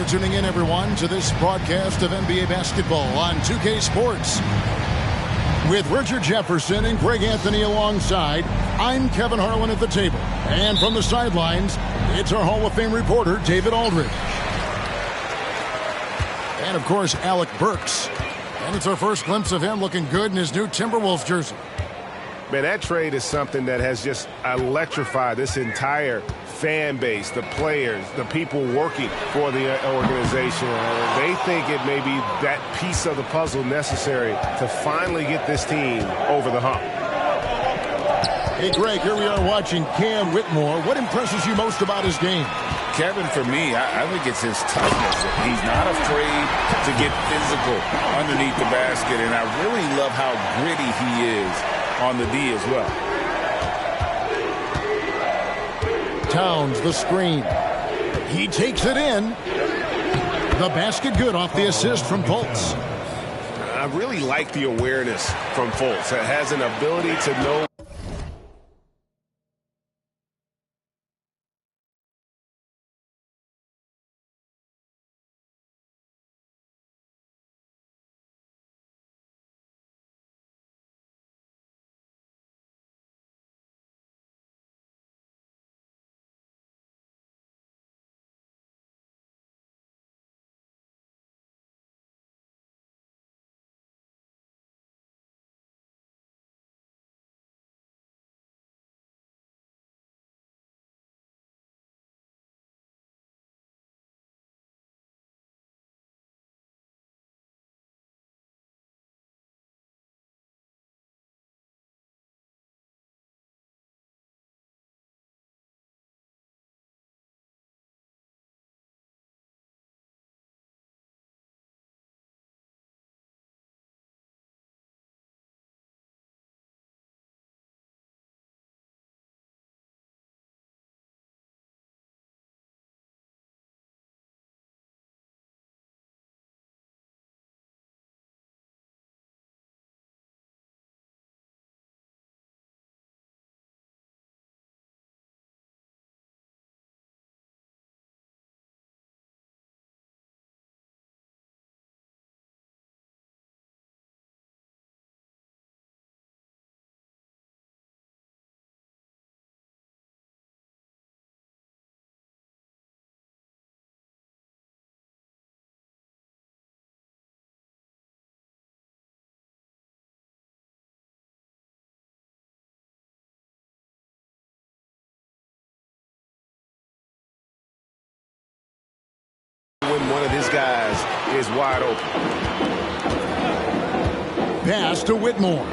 for tuning in, everyone, to this broadcast of NBA basketball on 2K Sports. With Richard Jefferson and Greg Anthony alongside, I'm Kevin Harlan at the table. And from the sidelines, it's our Hall of Fame reporter, David Aldridge. And, of course, Alec Burks. And it's our first glimpse of him looking good in his new Timberwolves jersey. Man, that trade is something that has just electrified this entire fan base, the players, the people working for the organization. They think it may be that piece of the puzzle necessary to finally get this team over the hump. Hey, Greg, here we are watching Cam Whitmore. What impresses you most about his game? Kevin, for me, I think it's his toughness. He's not afraid to get physical underneath the basket, and I really love how gritty he is on the D as well. Towns, the screen. He takes it in. The basket good off the assist from Fultz. I really like the awareness from Fultz. It has an ability to know. When one of his guys is wide open. Pass to Whitmore.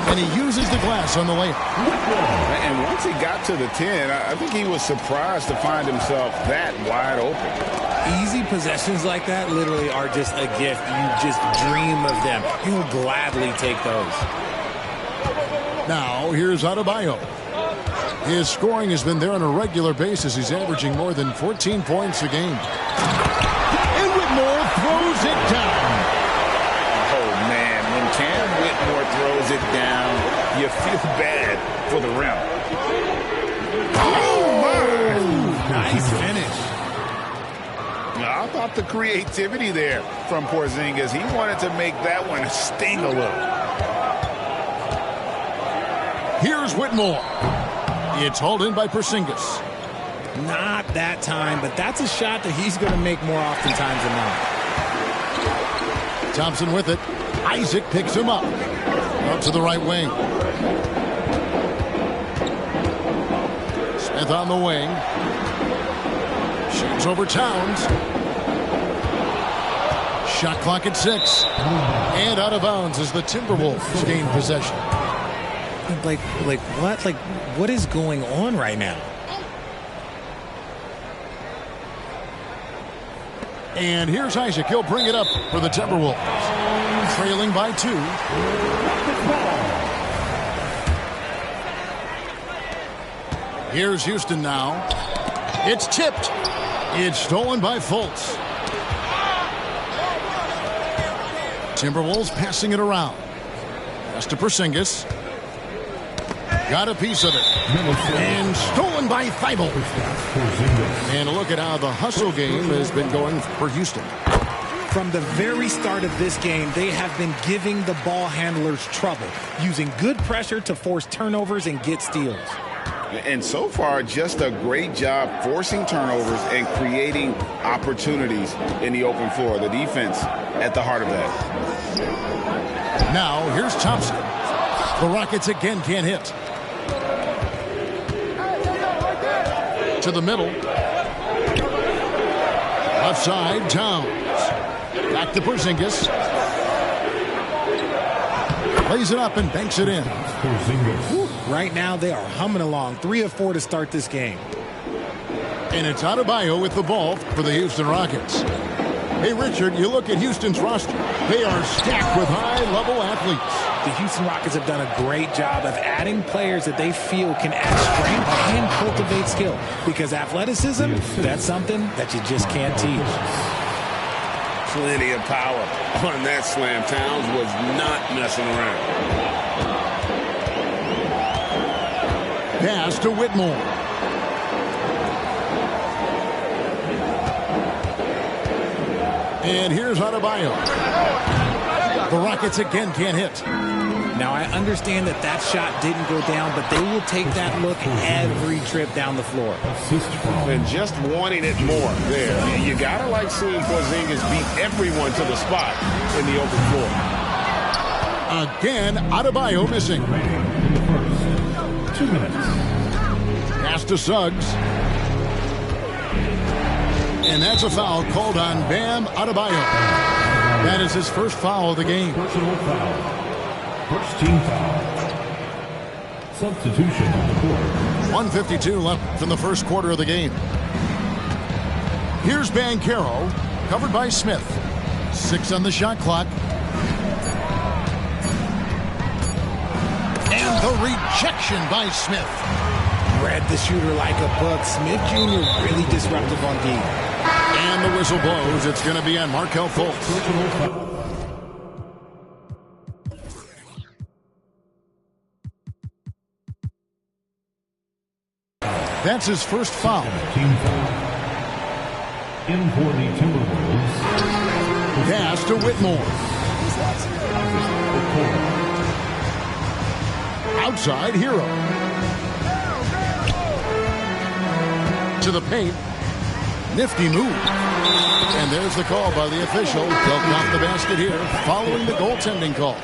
And he uses the glass on the layup. And once he got to the 10, I think he was surprised to find himself that wide open. Easy possessions like that literally are just a gift. You just dream of them. He'll gladly take those. Now, here's Adebayo. His scoring has been there on a regular basis. He's averaging more than 14 points a game. And Whitmore throws it down. Oh, man, when Cam Whitmore throws it down, you feel bad for the rim. Oh, my! Nice finish. I thought the creativity there from Porzingis. He wanted to make that one sting a little. Here's Whitmore. It's hauled in by Porzingis. Not that time, but that's a shot that he's going to make more oftentimes than not. Thompson with it. Isaac picks him up. Up to the right wing. Smith on the wing. Shoots over Towns. Shot clock at 6. And out of bounds as the Timberwolves gain possession. Like what? Like, what is going on right now? And here's Isaac. He'll bring it up for the Timberwolves. Trailing by 2. Here's Houston now. It's tipped. It's stolen by Fultz. Timberwolves passing it around. Pass to Porzingis. Got a piece of it. And stolen by Thibault. And look at how the hustle game has been going for Houston. From the very start of this game, they have been giving the ball handlers trouble, using good pressure to force turnovers and get steals. And so far, just a great job forcing turnovers and creating opportunities in the open floor. The defense at the heart of that. Now, here's Thompson. The Rockets again can't hit. To the middle. Left side, Towns. Back to Porzingis. Plays it up and banks it in. Right now, they are humming along. 3 of 4 to start this game. And it's Adebayo with the ball for the Houston Rockets. Hey, Richard, you look at Houston's roster. They are stacked with high-level athletes. The Houston Rockets have done a great job of adding players that they feel can add strength and cultivate skill. Because athleticism, that's something that you just can't teach. Plenty of power on that slam. Towns was not messing around. Pass to Whitmore. And here's Adebayo. The Rockets again can't hit. Now, I understand that that shot didn't go down, but they will take that look every trip down the floor. And just wanting it more there. You got to like seeing Porzingis beat everyone to the spot in the open floor. Again, Adebayo missing. 2 minutes. Pass to Suggs. And that's a foul called on Bam Adebayo. That is his first foul of the game. Personal foul. First team foul. Substitution on the court. 1:52 left in the first quarter of the game. Here's Banchero, covered by Smith. 6 on the shot clock. And the rejection by Smith. Read the shooter like a book. Smith Jr. really disruptive on D. And the whistle blows. It's going to be on Markelle Fultz. That's his first foul. Team foul. In for the Timberwolves. Pass to Whitmore. Outside Hero. To the paint. Nifty move. And there's the call by the official. They'll count the basket here following the goaltending call.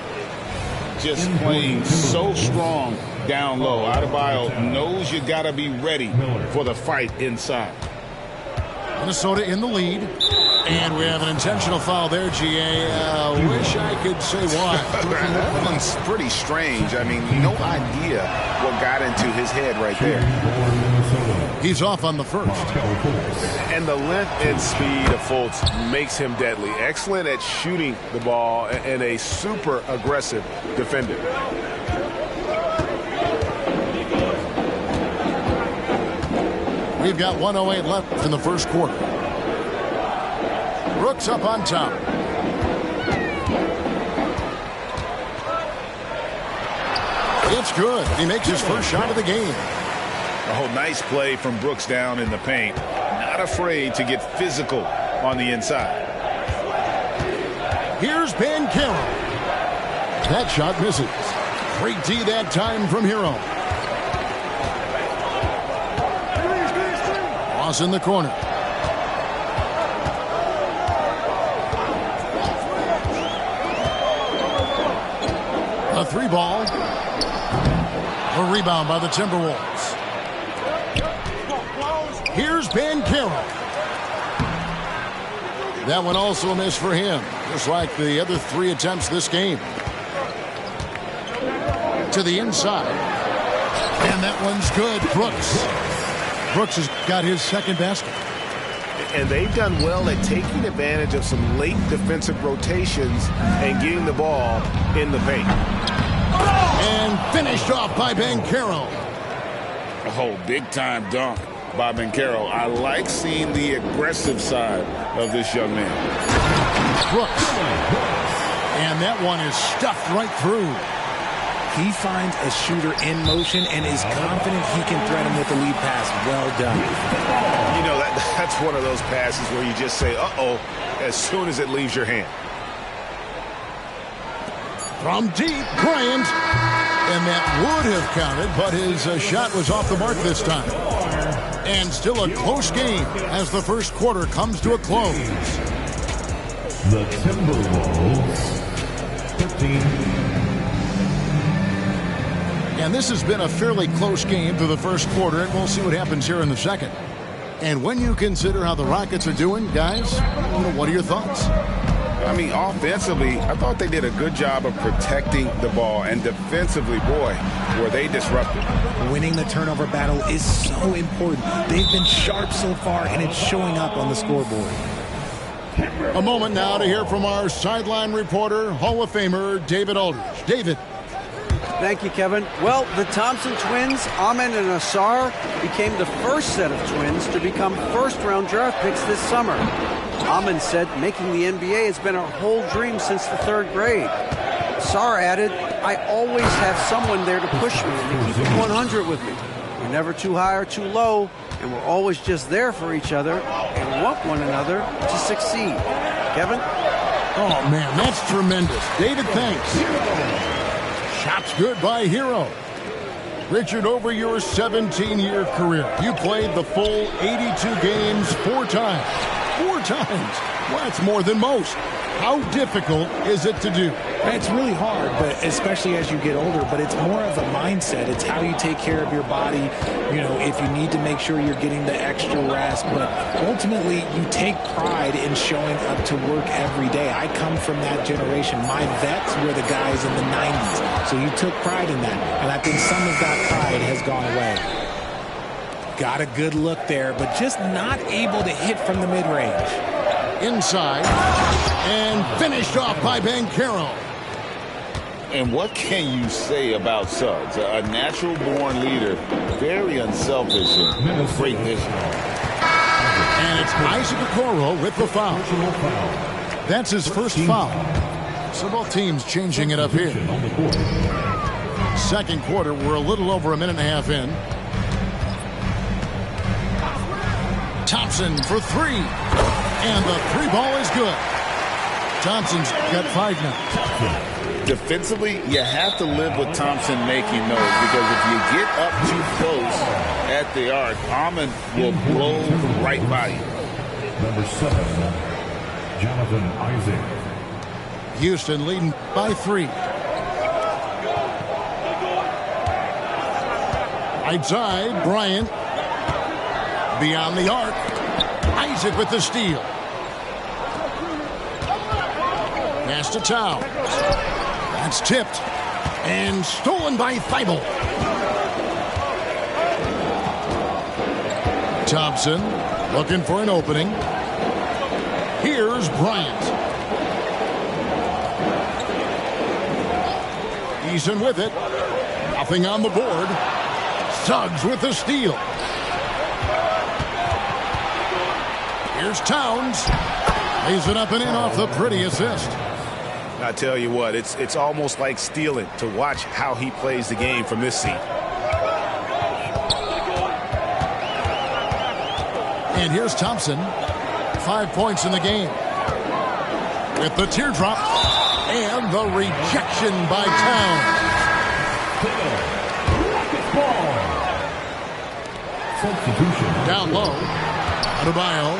Just playing so strong down low. Adebayo knows you got to be ready for the fight inside. Minnesota in the lead. And we have an intentional foul there, GA. Wish I could say why. That one's pretty strange. I mean, no idea what got into his head right there. He's off on the first. And the length and speed of Fultz makes him deadly. Excellent at shooting the ball and a super aggressive defender. We've got 1:08 left in the first quarter. Brooks up on top. It's good. He makes his first shot of the game. Oh, nice play from Brooks down in the paint. Not afraid to get physical on the inside. Here's Banchero. That shot misses. Great D that time from Hero. Loss in the corner. A 3-ball. A rebound by the Timberwolves. Here's Banchero. That one also a miss for him, just like the other 3 attempts this game. To the inside. And that one's good. Brooks. Brooks has got his second basket. And they've done well at taking advantage of some late defensive rotations and getting the ball in the paint. And finished off by Banchero. Oh, big-time dunk by Banchero. I like seeing the aggressive side of this young man. Brooks. And that one is stuffed right through. He finds a shooter in motion and is confident he can thread him with the lead pass. Well done. You know, that's one of those passes where you just say, uh-oh, as soon as it leaves your hand. From deep, Bryant. And that would have counted, but his shot was off the mark this time. And still a close game as the first quarter comes to a close. The Timberwolves 13. And this has been a fairly close game through the first quarter, and we'll see what happens here in the second. And when you consider how the Rockets are doing, guys, what are your thoughts? I mean, offensively, I thought they did a good job of protecting the ball. And defensively, boy, were they disruptive. Winning the turnover battle is so important. They've been sharp so far, and it's showing up on the scoreboard. A moment now to hear from our sideline reporter, Hall of Famer David Aldridge. David. Thank you, Kevin. Well, the Thompson twins, Amen and Asar, became the first set of twins to become first-round draft picks this summer. Amen said making the NBA has been our whole dream since the 3rd grade. Asar added, I always have someone there to push me and to keep it 100 with me. We're never too high or too low, and we're always just there for each other and want one another to succeed. Kevin? Oh, man, that's tremendous. David, thanks. Shots good by Hero. Richard, over your 17-year career, you played the full 82 games 4 times. 4 times. Well, that's more than most. How difficult is it to do? It's really hard, but especially as you get older, but it's more of a mindset. It's how you take care of your body, you know, if you need to make sure you're getting the extra rest. But ultimately, you take pride in showing up to work every day. I come from that generation. My vets were the guys in the 90s, so you took pride in that. And I think some of that pride has gone away. Got a good look there, but just not able to hit from the mid-range. Inside, and finished off by Banchero. And what can you say about Suggs? A natural-born leader, very unselfish and great vision. And it's Isaac Okoro with the foul. That's his first foul. So both teams changing it up here. Second quarter, we're a little over a minute and a half in. Thompson for 3. And the 3 ball is good. Thompson's got 5 now. Defensively, you have to live with Thompson making those, because if you get up too close at the arc, Amen will blow right by you. Number 7, Jonathan Isaac. Houston leading by 3. Outside, Bryant. Beyond the arc. Isaac with the steal. Pass to Towns. That's tipped. And stolen by Thibault. Thompson looking for an opening. Here's Bryant. Eason with it. Nothing on the board. Suggs with the steal. Here's Towns. Lays it up and in off the pretty assist. I tell you what, it's almost like stealing to watch how he plays the game from this seat. And here's Thompson. 5 points in the game. With the teardrop. And the rejection by Towns. Substitution. Down low. Adebayo.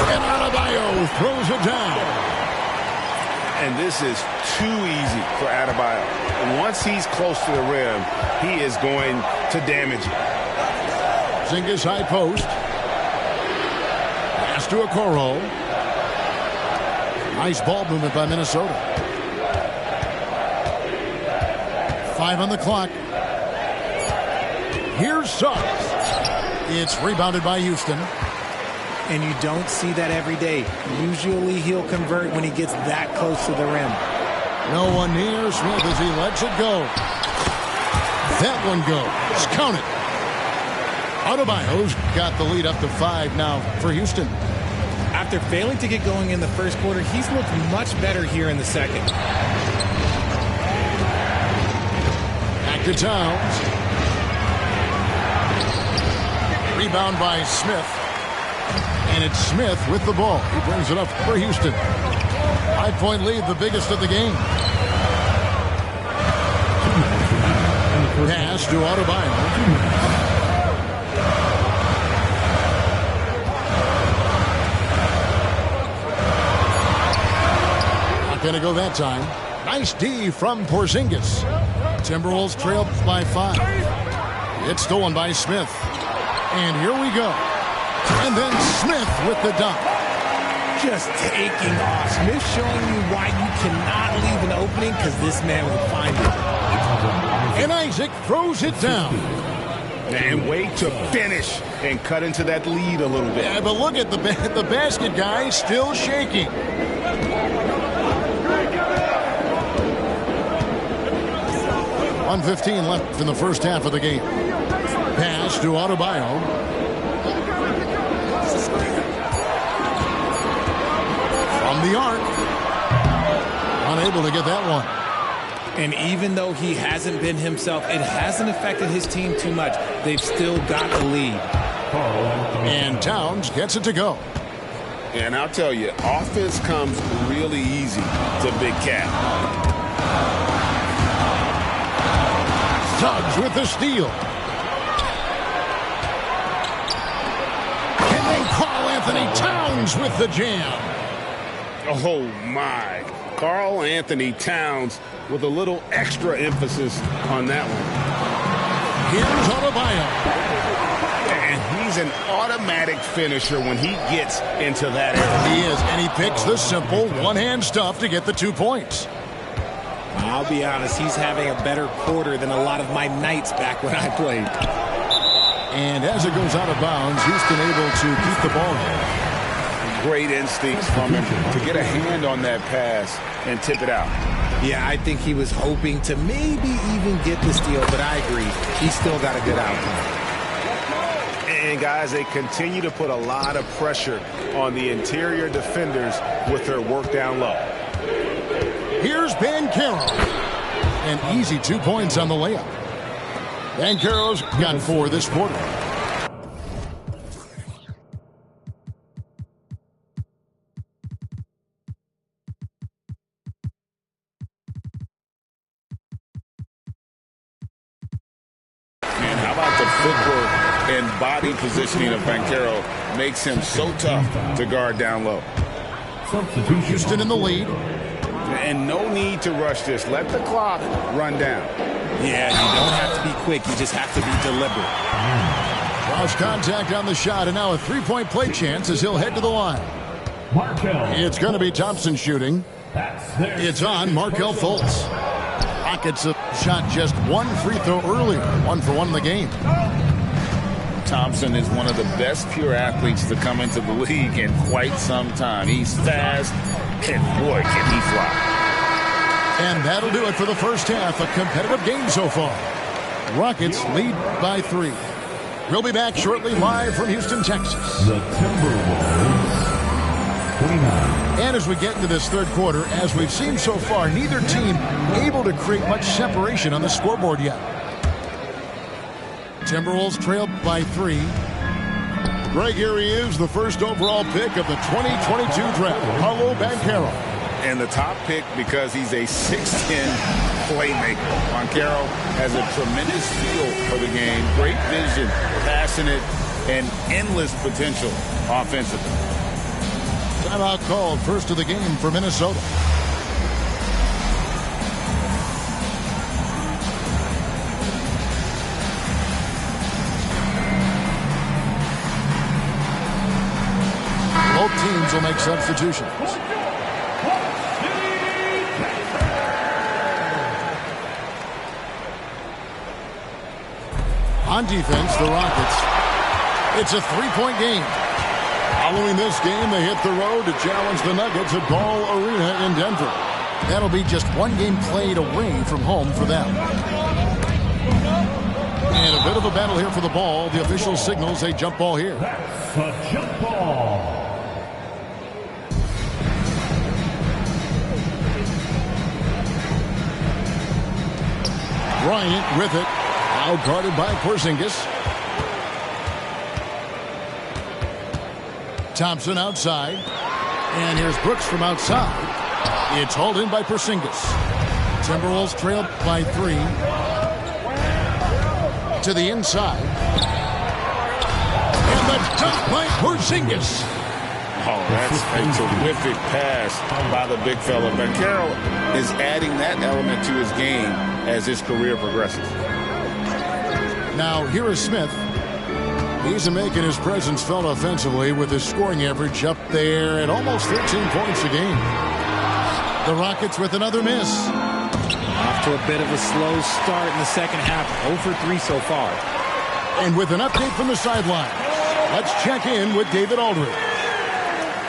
And Adebayo throws it down. And this is too easy for Adebayo. And once he's close to the rim, he is going to damage it. Zingas high post. Pass to Okoro. Nice ball movement by Minnesota. 5 on the clock. Here's Suggs. It's rebounded by Houston. And you don't see that every day. Usually he'll convert when he gets that close to the rim. No one near Smith as he lets it go. That one goes. Count it. Adebayo's got the lead up to 5 now for Houston. After failing to get going in the first quarter, he's looked much better here in the second. to Towns. Rebound by Smith. And it's Smith with the ball. He brings it up for Houston. 5-point lead, the biggest of the game. Pass to Adebayo. Not going to go that time. Nice D from Porzingis. Timberwolves trail by 5. It's stolen by Smith. And here we go. And then Smith with the dunk. Just taking off. Smith showing you why you cannot leave an opening, because this man will find it. And Isaac throws it down. And wait to finish and cut into that lead a little bit. Yeah, but look at the basket guy still shaking. .115 left in the first half of the game. Pass to Adebayo. From the arc. Unable to get that one. And even though he hasn't been himself, it hasn't affected his team too much. They've still got the lead. And Towns gets it to go. And I'll tell you, offense comes really easy to Big Cat. Suggs with the steal. And then Karl Anthony Towns with the jam. Oh, my. Karl Anthony Towns with a little extra emphasis on that one. Here's Adebayo. And he's an automatic finisher when he gets into that area. He is, and he picks the simple one-hand stuff to get the 2 points. I'll be honest, he's having a better quarter than a lot of my nights back when I played. And as it goes out of bounds, Houston able to keep the ball here. Great instincts from him to get a hand on that pass and tip it out. Yeah, I think he was hoping to maybe even get the steal, but I agree. He still got a good outcome. And, guys, they continue to put a lot of pressure on the interior defenders with their work down low. Here's Banchero. An easy 2 points on the layup. Banchero's got 4 this quarter. And how about the footwork and body positioning of Banchero makes him so tough to guard down low. Houston in the lead. And no need to rush this. Let the clock run down. Yeah, you don't have to be quick. You just have to be deliberate. Cross contact on the shot, and now a 3-point play chance as he'll head to the line. It's going to be Thompson shooting. It's on Markelle Fultz. Rockets have shot just 1 free throw earlier. 1 for 1 in the game. Thompson is one of the best pure athletes to come into the league in quite some time. He's fast, and boy, can he fly. And that'll do it for the first half. A competitive game so far. Rockets lead by 3. We'll be back shortly live from Houston, Texas. The Timberwolves, 29. And as we get into this third quarter, as we've seen so far, neither team able to create much separation on the scoreboard yet. Timberwolves trail by 3. Greg, here he is, the first overall pick of the 2022 draft, Paolo Banchero. And the top pick because he's a 6'10 playmaker. Banchero has a tremendous feel for the game, great vision, passionate, and endless potential offensively. Timeout called, first of the game for Minnesota. Both teams will make substitutions. On defense, the Rockets. It's a 3-point game. Following this game, they hit the road to challenge the Nuggets at Ball Arena in Denver. That'll be just 1 game played away from home for them. And a bit of a battle here for the ball. The official signals a jump ball here. That's a jump ball. Bryant with it. Now guarded by Porzingis. Thompson outside. And here's Brooks from outside. It's hauled in by Porzingis. Timberwolves trail by 3. To the inside. And the dunk by Porzingis. Oh, that's a terrific pass by the big fella. Banchero is adding that element to his game as his career progresses. Now, here is Smith. He's making his presence felt offensively with his scoring average up there at almost 13 points a game. The Rockets with another miss. Off to a bit of a slow start in the second half. 0 for 3 so far. And with an update from the sideline, let's check in with David Aldridge.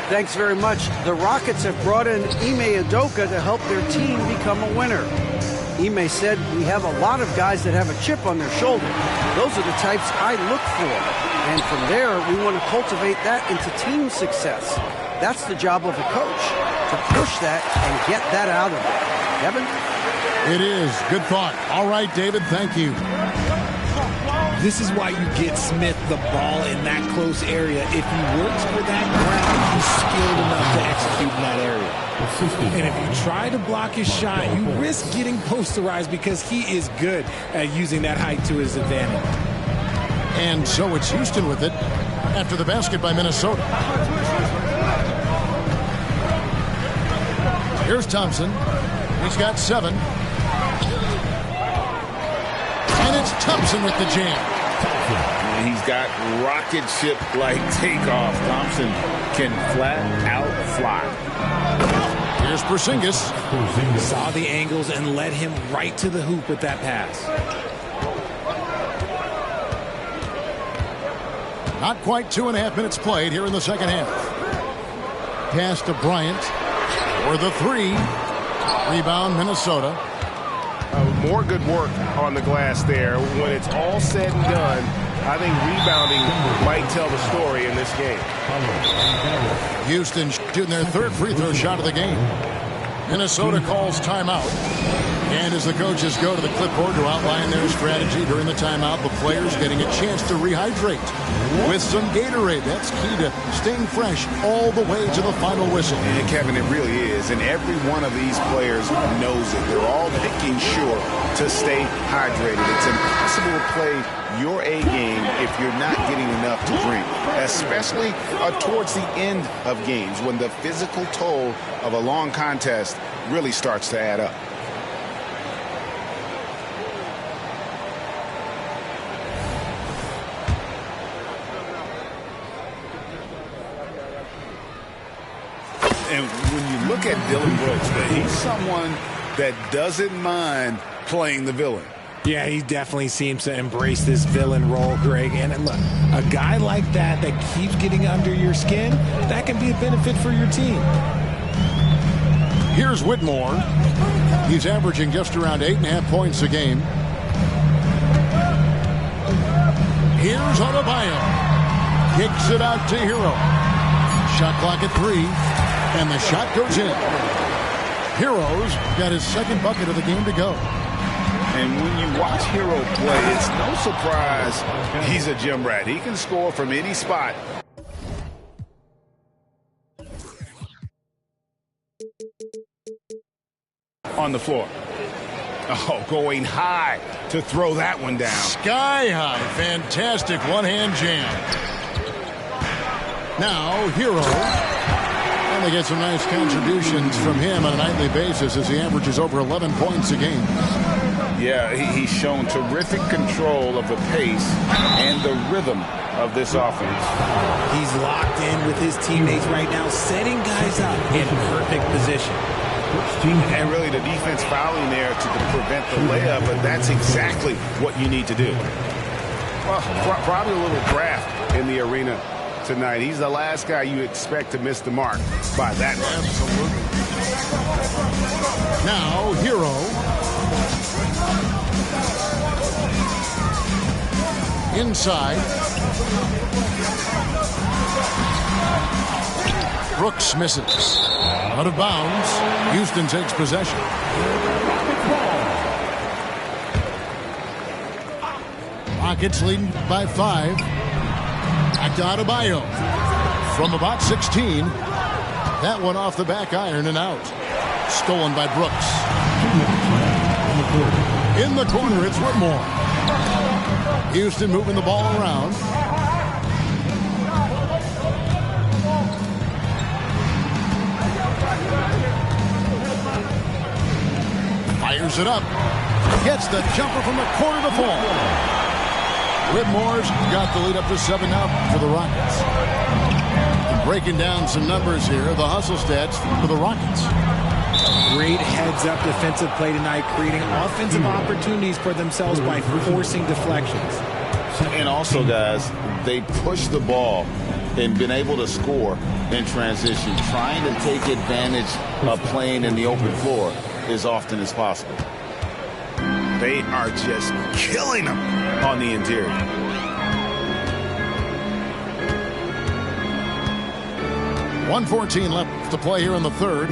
Thanks very much. The Rockets have brought in Ime Udoka to help their team become a winner. Ime said, "We have a lot of guys that have a chip on their shoulder. Those are the types I look for. And from there, we want to cultivate that into team success. That's the job of a coach, to push that and get that out of it." Kevin? It is. Good thought. All right, David, thank you. This is why you get Smith the ball in that close area. If he works for that ground, he's skilled enough to execute in that area. And if you try to block his shot, you risk getting posterized because he is good at using that height to his advantage. And so it's Houston with it after the basket by Minnesota. Here's Thompson. He's got 7. And it's Thompson with the jam. He's got rocket ship-like takeoff. Thompson can flat out fly. Here's Porzingis. Saw the angles and led him right to the hoop with that pass. Not quite 2.5 minutes played here in the second half. Pass to Bryant for the 3. Rebound, Minnesota. More good work on the glass there. When it's all said and done, I think rebounding might tell the story in this game. Houston shooting their 3rd free throw shot of the game. Minnesota calls timeout. And as the coaches go to the clipboard to outline their strategy during the timeout, the players getting a chance to rehydrate with some Gatorade. That's key to staying fresh all the way to the final whistle. And Kevin, it really is. And every one of these players knows it. They're all making sure to stay hydrated. It's impossible to play your A game if you're not getting enough to drink, especially towards the end of games when the physical toll of a long contest really starts to add up. And when you look at Dillon Brooks, he's someone that doesn't mind playing the villain. Yeah, he definitely seems to embrace this villain role, Greg. And look, a guy like that keeps getting under your skin, that can be a benefit for your team. Here's Whitmore. He's averaging just around 8.5 points a game. Here's Adebayo. Kicks it out to Hero. Shot clock at 3. And the shot goes in. Hero's got his 2nd bucket of the game to go. And when you watch Hero play, it's no surprise he's a gym rat. He can score from any spot. On the floor. Oh, going high to throw that one down. Sky high. Fantastic one-hand jam. Now, Hero. And they get some nice contributions from him on a nightly basis as he averages over 11 points a game. Yeah, he's shown terrific control of the pace and the rhythm of this offense. He's locked in with his teammates right now, setting guys up in perfect position. And really the defense fouling there to prevent the layup, but that's exactly what you need to do. Well, probably a little draft in the arena tonight. He's the last guy you expect to miss the mark by that much. Absolutely. Now, Hero. Inside. Brooks misses. Out of bounds. Houston takes possession. Rockets leading by 5. Back to Adebayo. From about 16. That one off the back iron and out. Stolen by Brooks. In the corner, it's Whitmore. Houston moving the ball around. Fires it up. Gets the jumper from the corner to fall. Whitmore's got the lead up to 7 now for the Rockets. And breaking down some numbers here, the hustle stats for the Rockets. Great heads-up defensive play tonight, creating offensive opportunities for themselves by forcing deflections. And also, guys, they push the ball and been able to score in transition, trying to take advantage of playing in the open floor as often as possible. They are just killing them on the interior. .114 left to play here in the third.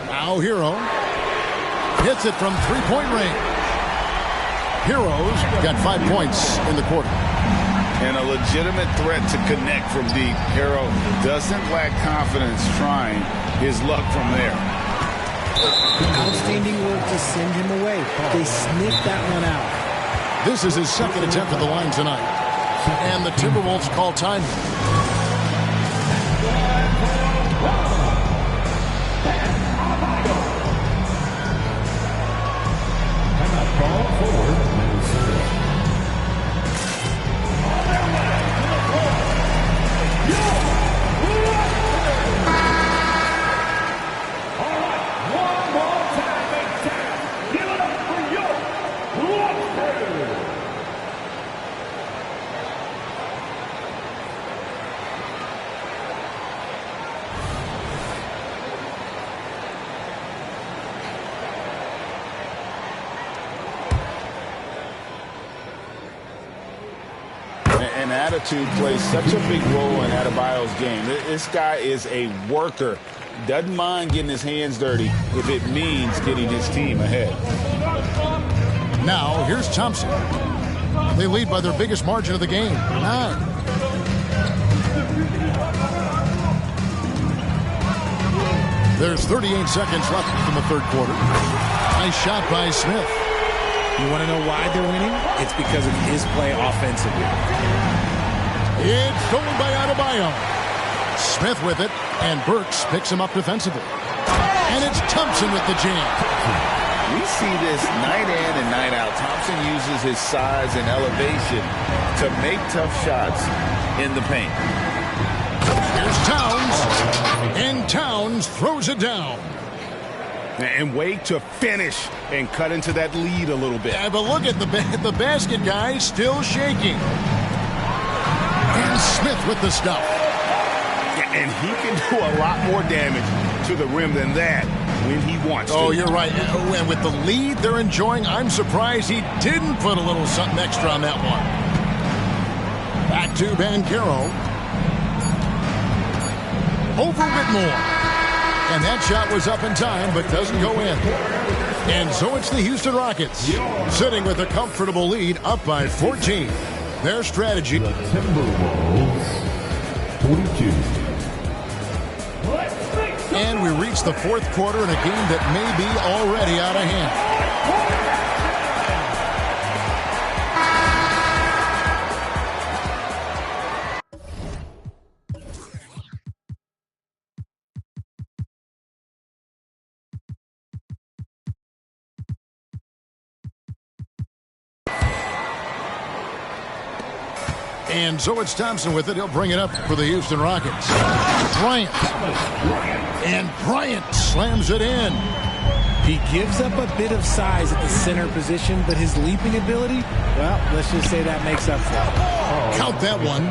Now Hero hits it from three-point range. Hero's got 5 points in the quarter. And a legitimate threat to connect from deep. Hero doesn't lack confidence trying his luck from there. Outstanding work to send him away. They sniffed that one out. This is his second attempt at the line tonight. And the Timberwolves call time. Ball forward, Minnesota. And attitude plays such a big role in Adebayo's game. This guy is a worker. Doesn't mind getting his hands dirty if it means getting his team ahead. Now, here's Thompson. They lead by their biggest margin of the game, 9. There's 38 seconds left in the third quarter. Nice shot by Smith. You want to know why they're winning? It's because of his play offensively. It's stolen by Adebayo. Smith with it, and Burks picks him up defensively. And it's Thompson with the jam. We see this night in and night out. Thompson uses his size and elevation to make tough shots in the paint. Here's Towns, and Towns throws it down. And wait to finish and cut into that lead a little bit. Yeah, but look at the basket, guys, still shaking. And Smith with the stuff. Yeah, and he can do a lot more damage to the rim than that when he wants to. Oh, you're right. And with the lead they're enjoying, I'm surprised he didn't put a little something extra on that one. Back to Banchero. Over Whitmore. And that shot was up in time, but doesn't go in. And so it's the Houston Rockets, sitting with a comfortable lead, up by 14. Their strategy. The Timberwolves, 42. And we reach the fourth quarter in a game that may be already out of hand. And so it's Thompson with it. He'll bring it up for the Houston Rockets. Bryant. And Bryant slams it in. He gives up a bit of size at the center position, but his leaping ability, well, let's just say that makes up for it. Count that one.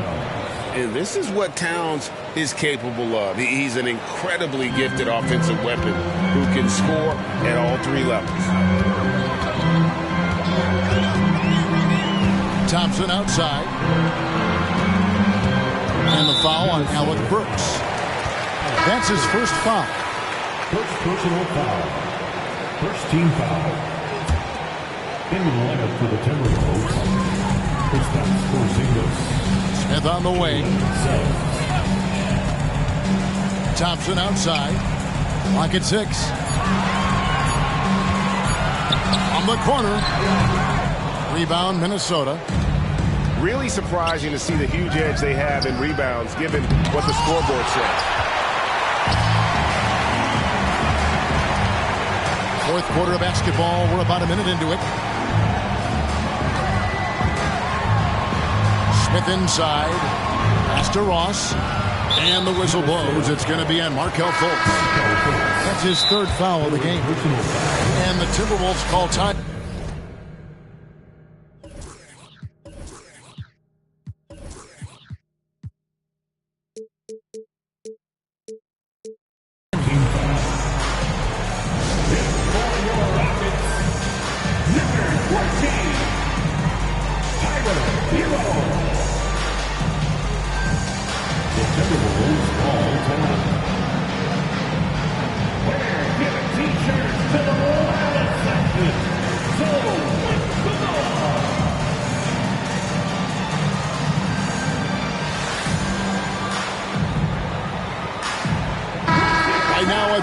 And this is what Towns is capable of. He's an incredibly gifted offensive weapon who can score at all 3 levels. Thompson outside. And the foul on Alec Burks. That's his first foul. First personal foul. First team foul. In the lineup for the Timberwolves, Kristaps Porzingis. Smith on the way. Thompson outside. Lock at 6. On the corner. Rebound, Minnesota. Really surprising to see the huge edge they have in rebounds, given what the scoreboard says. Fourth quarter of basketball. We're about a minute into it. Smith inside. Pass to Ross. And the whistle blows. It's going to be on Markelle Fultz. That's his 3rd foul of the game. And the Timberwolves call time.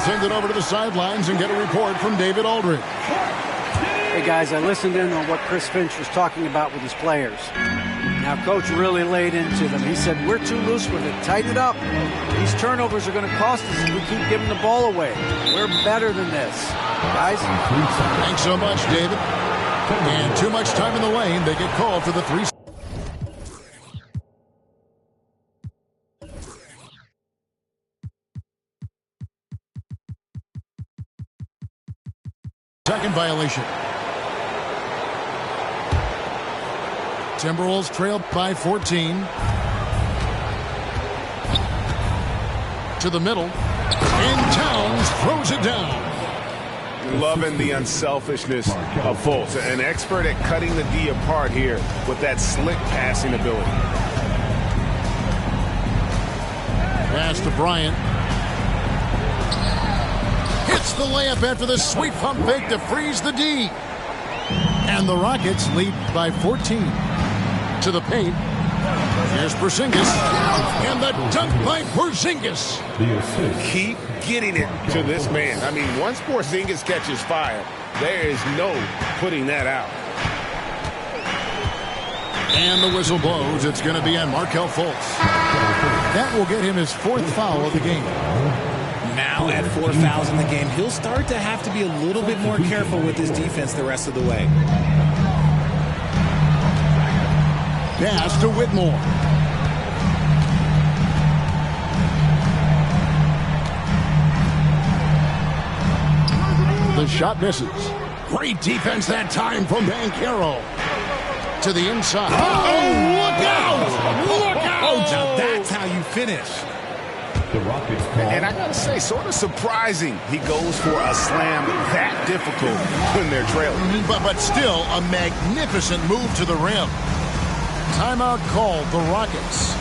Send it over to the sidelines and get a report from David Aldridge. Hey, guys, I listened in on what Chris Finch was talking about with his players. Now, Coach really laid into them. He said, we're too loose with it. Tighten it up. These turnovers are going to cost us if we keep giving the ball away. We're better than this. Guys? Thanks so much, David. And too much time in the lane. They get called for the 3. Second violation. Timberwolves trail by 14. To the middle. And Towns throws it down. Loving the unselfishness of Fultz. An expert at cutting the D apart here with that slick passing ability. Pass to Bryant. Hits the layup after the sweet pump fake to freeze the D. And the Rockets lead by 14. To the paint. Here's Porzingis. And the dunk by Porzingis. Keep getting it to this man. I mean, once Porzingis catches fire, there is no putting that out. And the whistle blows. It's going to be on Markelle Fultz. That will get him his 4th foul of the game. Now at 4 fouls in the game, he'll start to have to be a little bit more careful with his defense the rest of the way. Pass to Whitmore. The shot misses. Great defense that time from Banchero. To the inside. Oh, look out! Look out! Now that's how you finish. The Rockets and I gotta say, sort of surprising he goes for a slam that difficult when they're trailing. But still a magnificent move to the rim. Timeout called, the Rockets.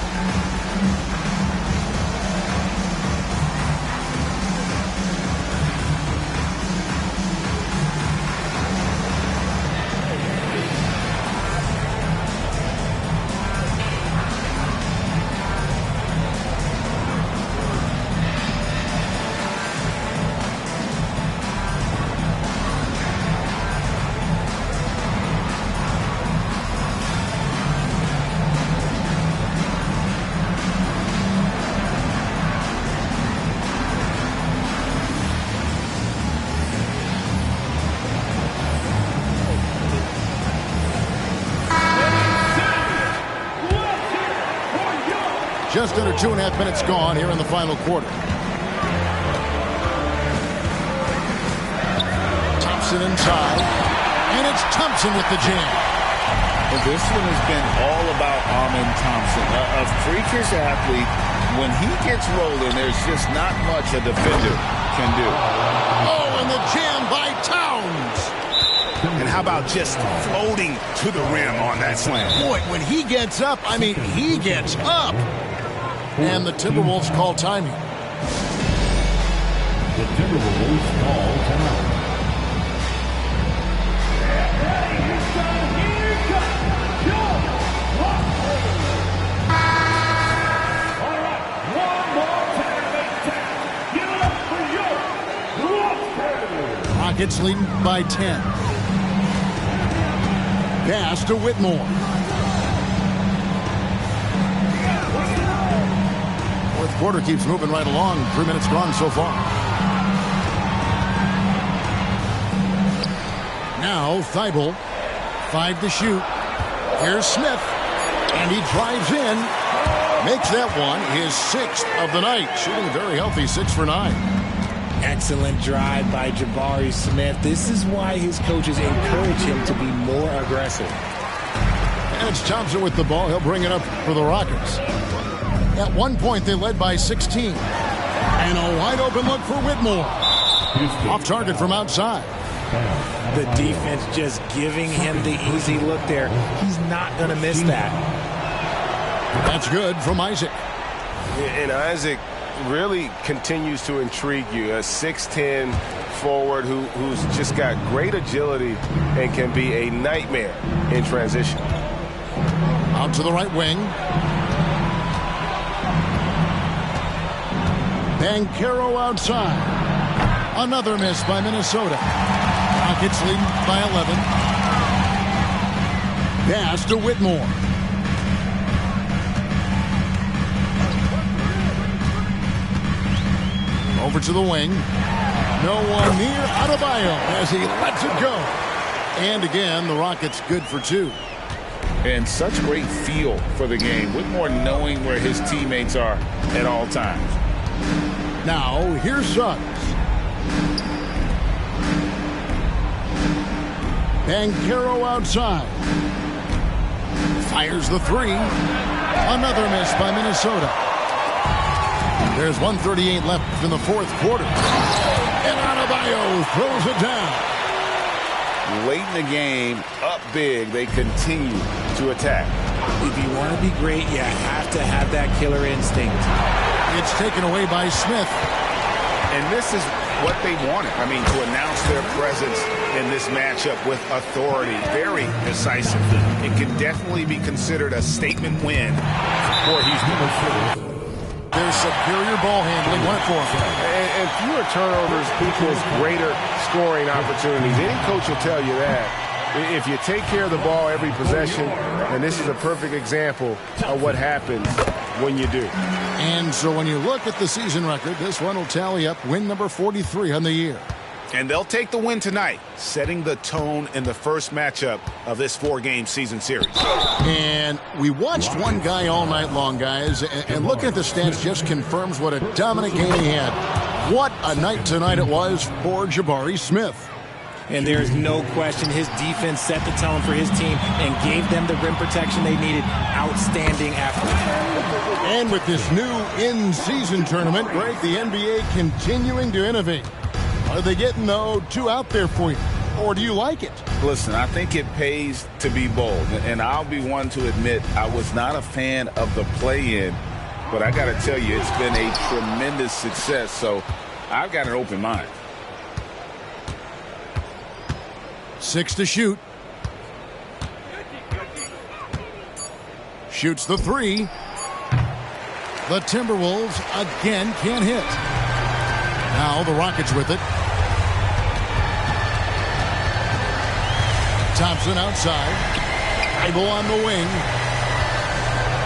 Just under 2.5 minutes gone here in the final quarter. Thompson inside. And it's Thompson with the jam. Well, this one has been all about Amen Thompson. A freakish athlete. When he gets rolling, there's just not much a defender can do. Oh, and the jam by Towns. And how about just floating to the rim on that slam? Boy, when he gets up, I mean, he gets up. And the Timberwolves call timing. The Timberwolves call timeout. Rockets leading by 10. Pass to Whitmore. Fourth quarter keeps moving right along. 3 minutes gone so far. Now Thibault. 5 to shoot. Here's Smith. And he drives in. Makes that one his 6th of the night. Shooting a very healthy 6 for 9. Excellent drive by Jabari Smith. This is why his coaches encourage him to be more aggressive. And it's Thompson with the ball. He'll bring it up for the Rockets. At one point, they led by 16. And a wide open look for Whitmore. Off target from outside. The defense just giving him the easy look there. He's not going to miss that. That's good from Isaac. And Isaac really continues to intrigue you. A 6'10 forward who's just got great agility and can be a nightmare in transition. Out to the right wing. Banchero outside. Another miss by Minnesota. Rockets leading by 11. Pass to Whitmore. Over to the wing. No one near Adebayo as he lets it go. And again, the Rockets good for 2. And such great feel for the game. Whitmore knowing where his teammates are at all times. Now, here's Suggs. Banchero outside. Fires the 3. Another miss by Minnesota. There's 1:38 left in the fourth quarter. And Adebayo throws it down. Late in the game, up big, they continue to attack. If you want to be great, you have to have that killer instinct. It's taken away by Smith. And this is what they wanted. I mean, to announce their presence in this matchup with authority. Very decisive. It can definitely be considered a statement win for Houston. Their superior ball handling went for him. And fewer turnovers equals greater scoring opportunities. Any coach will tell you that. If you take care of the ball every possession, and this is a perfect example of what happens when you do. And so when you look at the season record, this one will tally up win number 43 on the year. And they'll take the win tonight, setting the tone in the first matchup of this 4-game season series. And we watched one guy all night long, guys, and looking at the stats just confirms what a dominant game he had. What a night tonight it was for Jabari Smith. And there's no question his defense set the tone for his team and gave them the rim protection they needed. Outstanding effort. And with this new in-season tournament, Greg, the NBA continuing to innovate. Are they getting, though, too out there for you? Or do you like it? Listen, I think it pays to be bold. And I'll be one to admit I was not a fan of the play-in. But I got to tell you, it's been a tremendous success. So I've got an open mind. 6 to shoot. Shoots the 3. The Timberwolves again can't hit. Now the Rockets with it. Thompson outside. Thibault on the wing.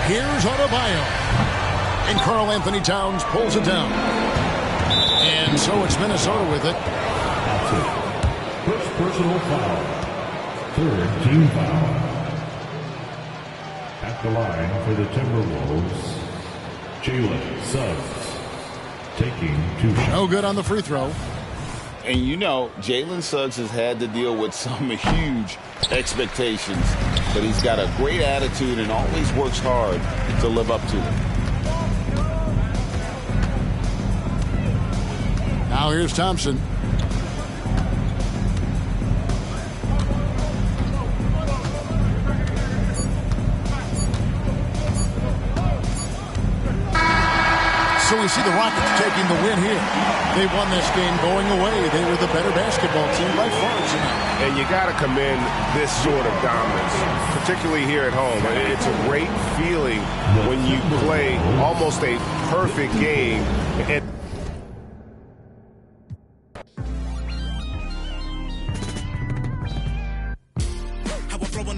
Here's Adebayo. And Karl Anthony Towns pulls it down. And so it's Minnesota with it. First personal foul. Third team foul. At the line for the Timberwolves, Jalen Suggs taking 2 shots. No good on the free throw. And you know, Jalen Suggs has had to deal with some huge expectations, but he's got a great attitude and always works hard to live up to them. Now here's Thompson. So we see the Rockets taking the win here. They won this game going away. They were the better basketball team by far tonight. And you got to commend this sort of dominance, particularly here at home. It's a great feeling when you play almost a perfect game.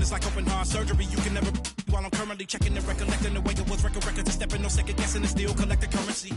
It's like open heart surgery. You can never, while I'm currently checking the recollecting the way it was record records and stepping, no second guessing and still collect the currency.